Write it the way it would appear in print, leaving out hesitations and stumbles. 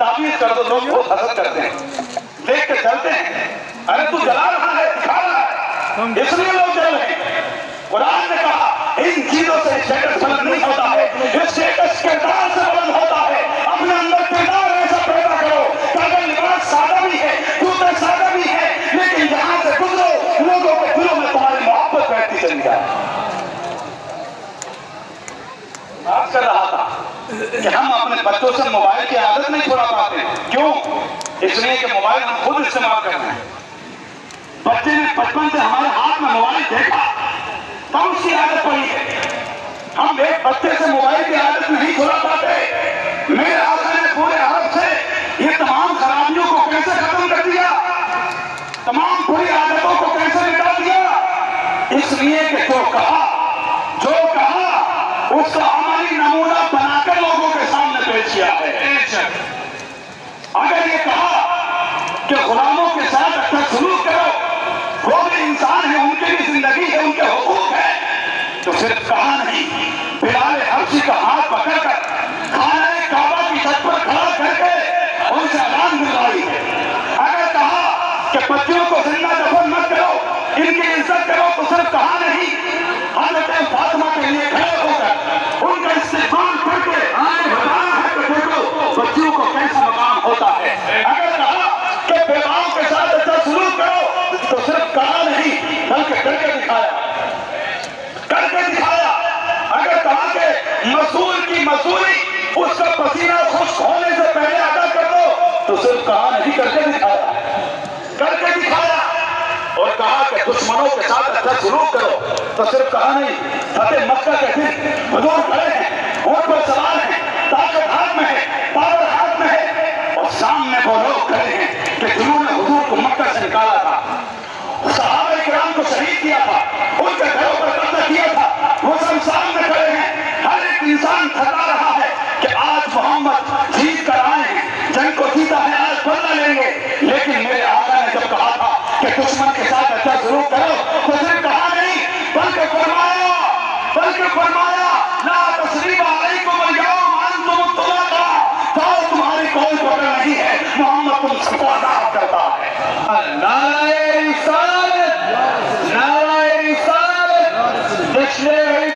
ताबीज कर दो, लोग बहुत हसद करते हैं, देख के चलते हैं, अरे तू जला रहा है, दिखा रहा है, इसलिए लोग जल रहे हैं। कुरान ने कहा इन चीजों से स्टेटस बुलंद नहीं होता है, स्टेटस किरदार से बुलंद होता है। अपने अंदर किरदार ऐसा पैदा करो कि अगर लिबास सादा भी है, जूते सादा भी है, लेकिन जहां से गुजरो लोगों के दिलों में तुम्हारी मोहब्बत बैठती चली जाए। बात कर रहा था कि हम अपने बच्चों से मोबाइल की आदत नहीं छुड़ा पाते। क्यों? इसलिए कि मोबाइल हम खुद इस्तेमाल कर रहे हैं। बच्चे ने बचपन से हमारे हाथ में मोबाइल देखा, तब उसकी आदत पड़ी है। हम एक बच्चे से मोबाइल की आदत नहीं छुड़ा पाते। मेरे आका ने पूरे अरब से ये तमाम खराबियों को कैसे खत्म कर दिया, तमाम बुरी आदतों को कैसे मिटा दिया? इसलिए कि जो कहा उसका अमली नमूना बनाकर लोगों के सामने पेश किया है। अगर ये कहा कि गुलामों के साथ अच्छा सलूक करो, वो भी इंसान है, उनकी भी जिंदगी है, उनके हुकूक है, तो सिर्फ कहा नहीं, बिलाल हबशी का हाथ पकड़कर खाने काबा की छत पर खड़ा करके उनसे ऐलान दिलवाई है। अगर कहा कि बच्चियों को जिंदा दफन मत करो, इनकी इज्जत करो, तो सिर्फ कहा नहीं, हजरत फातिमा के लिए खड़े होकर उनका इस्तेमाल करके बताया है कि देखो बच्चियों को कैसा मकाम होता है। अगर कहा कि बेवाओं के साथ अच्छा सलूक करो, तो सिर्फ कहा नहीं बल्कि करके दिखाया। अगर कहा कि मजदूर की मजदूरी उसका पसीना खुश्क होने से पहले अदा कर दो, तो सिर्फ कहा नहीं करके दिखाया। और कहा कि दुश्मनों के साथ अच्छा सलूक करो, तो सिर्फ कहा नहीं, फतेह मक्का के दिन हुजूर खड़े हैं, ऊंट पर सवार हैं, ताकत हाथ में है, पावर हाथ में है, और सामने वो लोग खड़े हैं कि जिन्होंने हुजूर को मक्का से निकाला था, सहाबा इकराम को शहीद किया था, उनके घरों पर कब्जा किया था, वो सब सामने खड़े हैं। हर एक इंसान थका रहा है कि आज मोहम्मद जीत कर आए हैं, जंग को जीता है, आज बदला लेंगे। लेकिन मेरे आका ने जब कहा था कि दुश्मन के साथ अच्छा सलूक करो, तो सिर्फ कहा नहीं बल्कि फरमाया ला तस्रीबा अलैकुम अल-यौम अंतुम तुलाका, तो तुम्हारी कोई पकड़ नहीं है, मोहम्मद तुम सबको आजाद करता है। अल्लाह